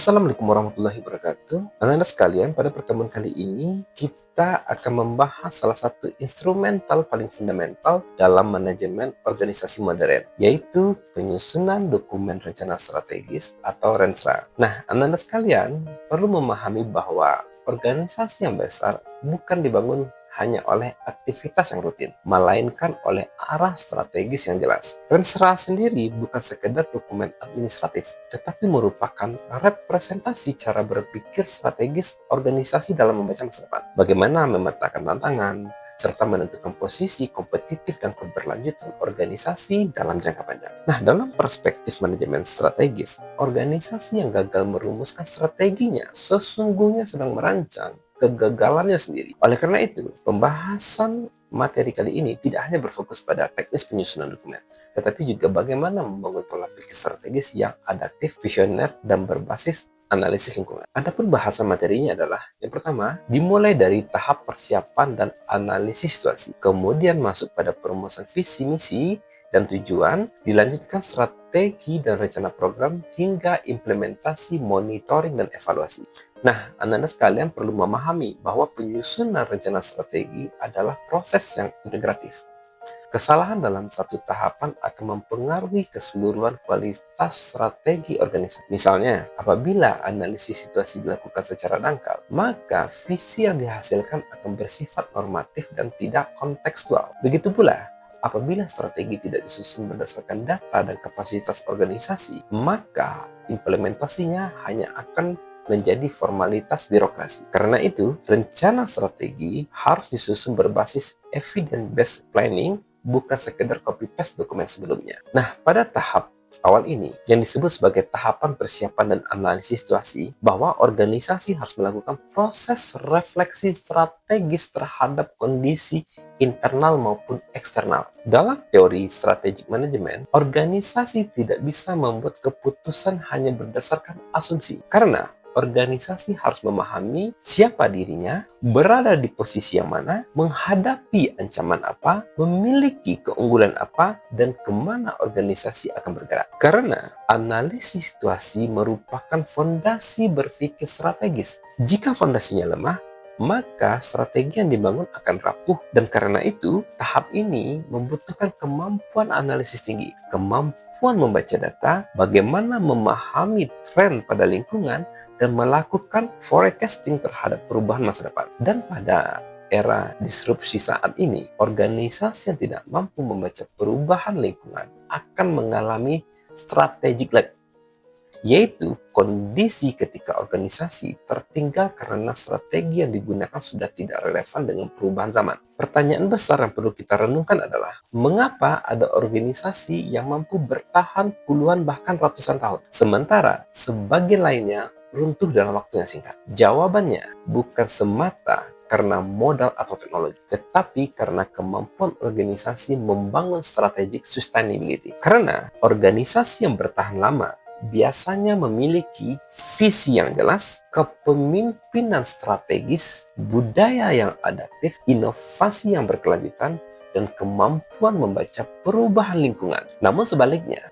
Assalamualaikum warahmatullahi wabarakatuh. Anak-anak sekalian, pada pertemuan kali ini kita akan membahas salah satu instrumental paling fundamental dalam manajemen organisasi modern, yaitu penyusunan dokumen rencana strategis atau RENSRA. Nah, anak-anak sekalian perlu memahami bahwa organisasi yang besar bukan dibangun hanya oleh aktivitas yang rutin, melainkan oleh arah strategis yang jelas. RENSRA sendiri bukan sekedar dokumen administratif, tetapi merupakan representasi cara berpikir strategis organisasi dalam membaca masa depan. Bagaimana memetakan tantangan, serta menentukan posisi kompetitif dan keberlanjutan organisasi dalam jangka panjang. Nah, dalam perspektif manajemen strategis, organisasi yang gagal merumuskan strateginya sesungguhnya sedang merancang kegagalannya sendiri. Oleh karena itu, pembahasan materi kali ini tidak hanya berfokus pada teknis penyusunan dokumen, tetapi juga bagaimana membangun pola pikir strategis yang adaptif, visioner, dan berbasis analisis lingkungan. Adapun bahasa materinya adalah, yang pertama, dimulai dari tahap persiapan dan analisis situasi, kemudian masuk pada perumusan visi misi dan tujuan, dilanjutkan strategi dan rencana program, hingga implementasi, monitoring, dan evaluasi. Nah, anak-anak sekalian perlu memahami bahwa penyusunan rencana strategi adalah proses yang integratif. Kesalahan dalam satu tahapan akan mempengaruhi keseluruhan kualitas strategi organisasi. Misalnya, apabila analisis situasi dilakukan secara dangkal, maka visi yang dihasilkan akan bersifat normatif dan tidak kontekstual. Begitu pula, apabila strategi tidak disusun berdasarkan data dan kapasitas organisasi, maka implementasinya hanya akan menjadi formalitas birokrasi. Karena itu, rencana strategi harus disusun berbasis evidence-based planning, bukan sekedar copy-paste dokumen sebelumnya. Nah, pada tahap awal ini, yang disebut sebagai tahapan persiapan dan analisis situasi, bahwa organisasi harus melakukan proses refleksi strategis terhadap kondisi internal maupun eksternal. Dalam teori strategic management, organisasi tidak bisa membuat keputusan hanya berdasarkan asumsi. Karena organisasi harus memahami siapa dirinya, berada di posisi yang mana, menghadapi ancaman apa, memiliki keunggulan apa, dan kemana organisasi akan bergerak. Karena analisis situasi merupakan fondasi berpikir strategis. Jika fondasinya lemah, maka strategi yang dibangun akan rapuh, dan karena itu tahap ini membutuhkan kemampuan analisis tinggi, kemampuan membaca data, bagaimana memahami tren pada lingkungan, dan melakukan forecasting terhadap perubahan masa depan. Dan pada era disrupsi saat ini, organisasi yang tidak mampu membaca perubahan lingkungan akan mengalami strategic lag, yaitu kondisi ketika organisasi tertinggal karena strategi yang digunakan sudah tidak relevan dengan perubahan zaman. Pertanyaan besar yang perlu kita renungkan adalah, mengapa ada organisasi yang mampu bertahan puluhan bahkan ratusan tahun, sementara sebagian lainnya runtuh dalam waktu yang singkat? Jawabannya bukan semata karena modal atau teknologi, tetapi karena kemampuan organisasi membangun strategic sustainability. Karena organisasi yang bertahan lama biasanya memiliki visi yang jelas, kepemimpinan strategis, budaya yang adaptif, inovasi yang berkelanjutan, dan kemampuan membaca perubahan lingkungan. Namun sebaliknya,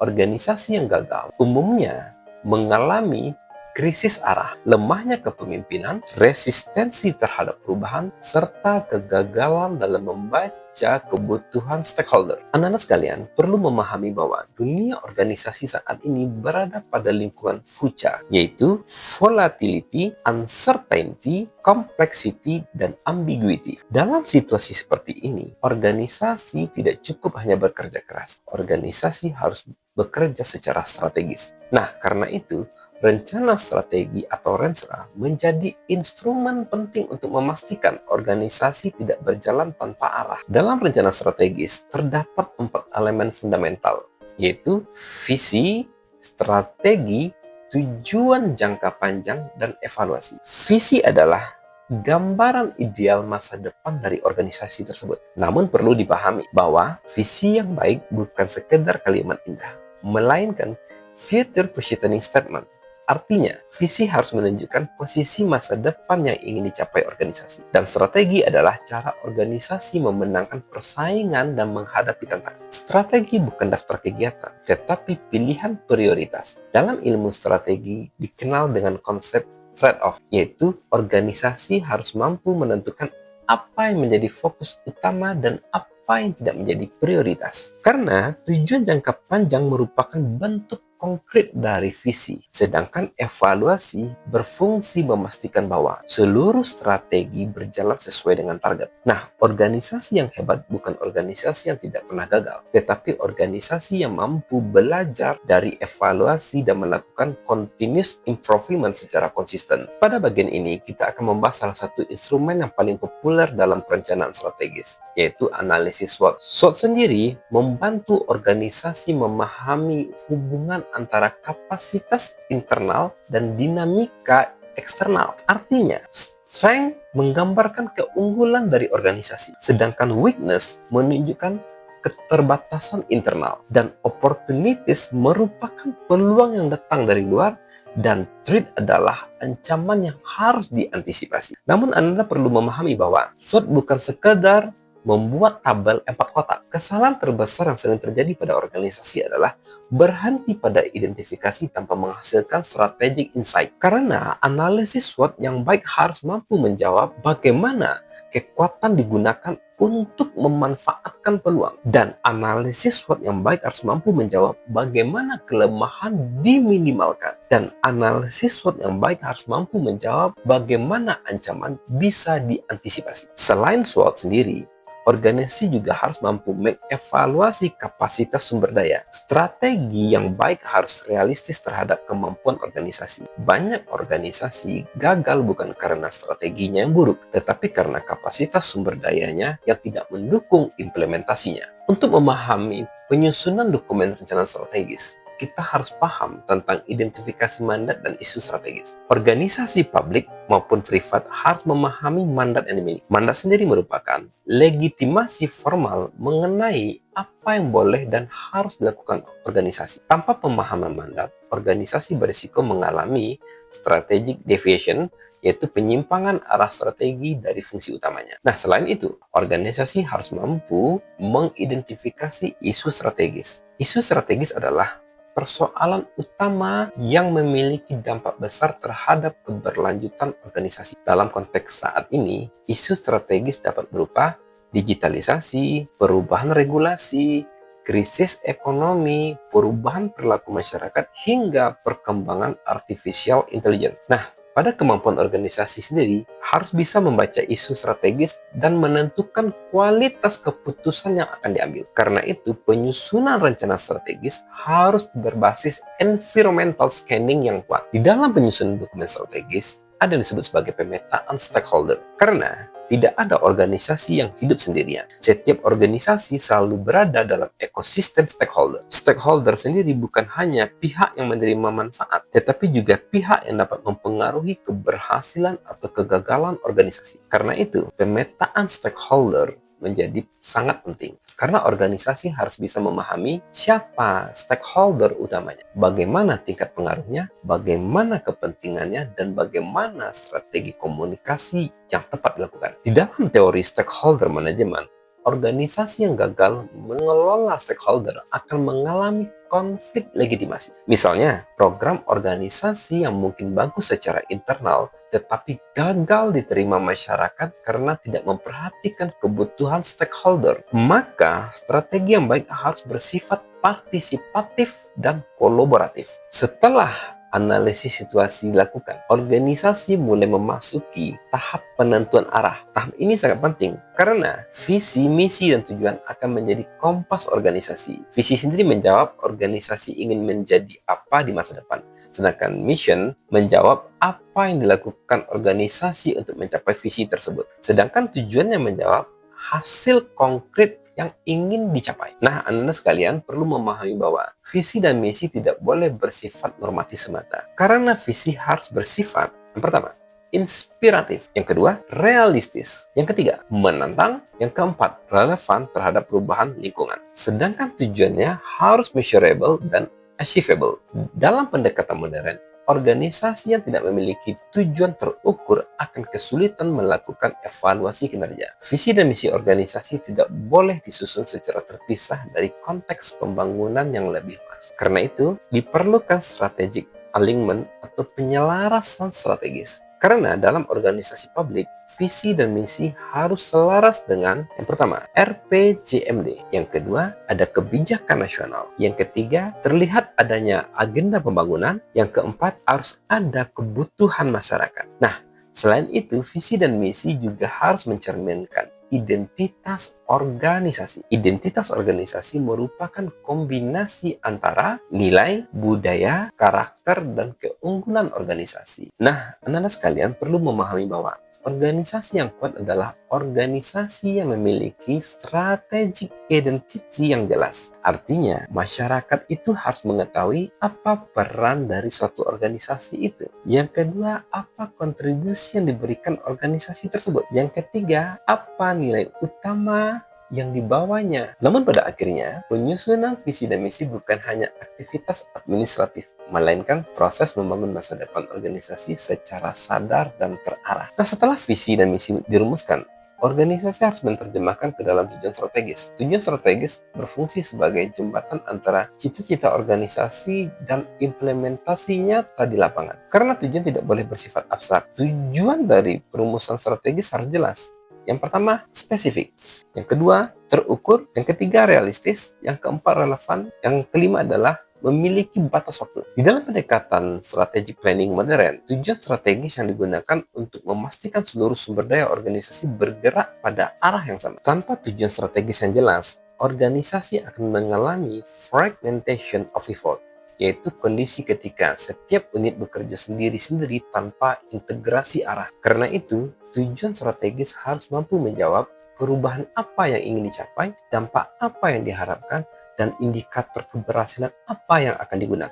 organisasi yang gagal umumnya mengalami krisis arah, lemahnya kepemimpinan, resistensi terhadap perubahan, serta kegagalan dalam membaca kebutuhan stakeholder. Anak-anak sekalian perlu memahami bahwa dunia organisasi saat ini berada pada lingkungan VUCA, yaitu volatility, uncertainty, complexity, dan ambiguity. Dalam situasi seperti ini, organisasi tidak cukup hanya bekerja keras. Organisasi harus bekerja secara strategis. Nah, karena itu, rencana strategi atau RENSRA menjadi instrumen penting untuk memastikan organisasi tidak berjalan tanpa arah. Dalam rencana strategis terdapat 4 elemen fundamental, yaitu visi, strategi, tujuan jangka panjang, dan evaluasi. Visi adalah gambaran ideal masa depan dari organisasi tersebut. Namun perlu dipahami bahwa visi yang baik bukan sekedar kalimat indah, melainkan future positioning statement Artinya, visi harus menunjukkan posisi masa depan yang ingin dicapai organisasi. Dan strategi adalah cara organisasi memenangkan persaingan dan menghadapi tantangan. Strategi bukan daftar kegiatan, tetapi pilihan prioritas. Dalam ilmu strategi dikenal dengan konsep trade-off, yaitu organisasi harus mampu menentukan apa yang menjadi fokus utama dan apa yang tidak menjadi prioritas. Karena tujuan jangka panjang merupakan bentuk konkret dari visi, sedangkan evaluasi berfungsi memastikan bahwa seluruh strategi berjalan sesuai dengan target. Nah, organisasi yang hebat bukan organisasi yang tidak pernah gagal, tetapi organisasi yang mampu belajar dari evaluasi dan melakukan continuous improvement secara konsisten. Pada bagian ini, kita akan membahas salah satu instrumen yang paling populer dalam perencanaan strategis, yaitu analisis SWOT. SWOT sendiri membantu organisasi memahami hubungan antara kapasitas internal dan dinamika eksternal. Artinya, strength menggambarkan keunggulan dari organisasi, sedangkan weakness menunjukkan keterbatasan internal, dan opportunities merupakan peluang yang datang dari luar, dan threat adalah ancaman yang harus diantisipasi. Namun Anda perlu memahami bahwa SWOT bukan sekedar membuat tabel 4 kotak. Kesalahan terbesar yang sering terjadi pada organisasi adalah berhenti pada identifikasi tanpa menghasilkan strategic insight. Karena analisis SWOT yang baik harus mampu menjawab bagaimana kekuatan digunakan untuk memanfaatkan peluang. Dan analisis SWOT yang baik harus mampu menjawab bagaimana kelemahan diminimalkan. Dan analisis SWOT yang baik harus mampu menjawab bagaimana ancaman bisa diantisipasi. Selain SWOT sendiri, organisasi juga harus mampu mengevaluasi kapasitas sumber daya. Strategi yang baik harus realistis terhadap kemampuan organisasi. Banyak organisasi gagal bukan karena strateginya yang buruk, tetapi karena kapasitas sumber dayanya yang tidak mendukung implementasinya. Untuk memahami penyusunan dokumen rencana strategis, kita harus paham tentang identifikasi mandat dan isu strategis. Organisasi publik maupun privat harus memahami mandat yang dimiliki. Mandat sendiri merupakan legitimasi formal mengenai apa yang boleh dan harus dilakukan organisasi. Tanpa pemahaman mandat, organisasi berisiko mengalami strategic deviation, yaitu penyimpangan arah strategi dari fungsi utamanya. Nah, selain itu, organisasi harus mampu mengidentifikasi isu strategis. Isu strategis adalah persoalan utama yang memiliki dampak besar terhadap keberlanjutan organisasi. Dalam konteks saat ini, isu strategis dapat berupa digitalisasi, perubahan regulasi, krisis ekonomi, perubahan perilaku masyarakat, hingga perkembangan artificial intelligence. Nah, pada kemampuan organisasi sendiri harus bisa membaca isu strategis dan menentukan kualitas keputusan yang akan diambil. Karena itu, penyusunan rencana strategis harus berbasis environmental scanning yang kuat. Di dalam penyusunan dokumen strategis, ada yang disebut sebagai pemetaan stakeholder. Karena tidak ada organisasi yang hidup sendirian. Setiap organisasi selalu berada dalam ekosistem stakeholder. Stakeholder sendiri bukan hanya pihak yang menerima manfaat, tetapi juga pihak yang dapat mempengaruhi keberhasilan atau kegagalan organisasi. Karena itu, pemetaan stakeholder menjadi sangat penting. Karena organisasi harus bisa memahami siapa stakeholder utamanya, bagaimana tingkat pengaruhnya, bagaimana kepentingannya, dan bagaimana strategi komunikasi yang tepat dilakukan. Di dalam teori stakeholder manajemen, organisasi yang gagal mengelola stakeholder akan mengalami konflik legitimasi. Misalnya, program organisasi yang mungkin bagus secara internal, tetapi gagal diterima masyarakat karena tidak memperhatikan kebutuhan stakeholder. Maka, strategi yang baik harus bersifat partisipatif dan kolaboratif. Setelah analisis situasi dilakukan, organisasi mulai memasuki tahap penentuan arah. Tahap ini sangat penting karena visi, misi, dan tujuan akan menjadi kompas organisasi. Visi sendiri menjawab organisasi ingin menjadi apa di masa depan, sedangkan mission menjawab apa yang dilakukan organisasi untuk mencapai visi tersebut. Sedangkan tujuannya menjawab hasil konkret yang ingin dicapai. Nah, Anda sekalian perlu memahami bahwa visi dan misi tidak boleh bersifat normatif semata. Karena visi harus bersifat, yang pertama, inspiratif. Yang kedua, realistis. Yang ketiga, menantang. Yang keempat, relevan terhadap perubahan lingkungan. Sedangkan tujuannya harus measurable dan achievable. Dalam pendekatan modern, organisasi yang tidak memiliki tujuan terukur akan kesulitan melakukan evaluasi kinerja. Visi dan misi organisasi tidak boleh disusun secara terpisah dari konteks pembangunan yang lebih luas. Karena itu, diperlukan strategic alignment atau penyelarasan strategis. Karena dalam organisasi publik, visi dan misi harus selaras dengan yang pertama, RPJMD. Yang kedua, ada kebijakan nasional. Yang ketiga, terlihat adanya agenda pembangunan. Yang keempat, harus ada kebutuhan masyarakat. Nah, selain itu, visi dan misi juga harus mencerminkan identitas organisasi. Identitas organisasi merupakan kombinasi antara nilai, budaya, karakter, dan keunggulan organisasi. Nah, anak-anak sekalian perlu memahami bahwa organisasi yang kuat adalah organisasi yang memiliki strategic identity yang jelas. Artinya, masyarakat itu harus mengetahui apa peran dari suatu organisasi itu. Yang kedua, apa kontribusi yang diberikan organisasi tersebut. Yang ketiga, apa nilai utama yang dibawanya. Namun pada akhirnya, penyusunan visi dan misi bukan hanya aktivitas administratif, melainkan proses membangun masa depan organisasi secara sadar dan terarah. Nah, setelah visi dan misi dirumuskan, organisasi harus menerjemahkan ke dalam tujuan strategis. Tujuan strategis berfungsi sebagai jembatan antara cita-cita organisasi dan implementasinya di lapangan. Karena tujuan tidak boleh bersifat abstrak, tujuan dari perumusan strategis harus jelas. Yang pertama, spesifik. Yang kedua, terukur. Yang ketiga, realistis. Yang keempat, relevan. Yang kelima adalah memiliki batas waktu. Di dalam pendekatan strategic planning modern, tujuan strategis yang digunakan untuk memastikan seluruh sumber daya organisasi bergerak pada arah yang sama. Tanpa tujuan strategis yang jelas, organisasi akan mengalami fragmentation of effort, yaitu kondisi ketika setiap unit bekerja sendiri-sendiri tanpa integrasi arah. Karena itu, tujuan strategis harus mampu menjawab perubahan apa yang ingin dicapai, dampak apa yang diharapkan, dan indikator keberhasilan apa yang akan digunakan.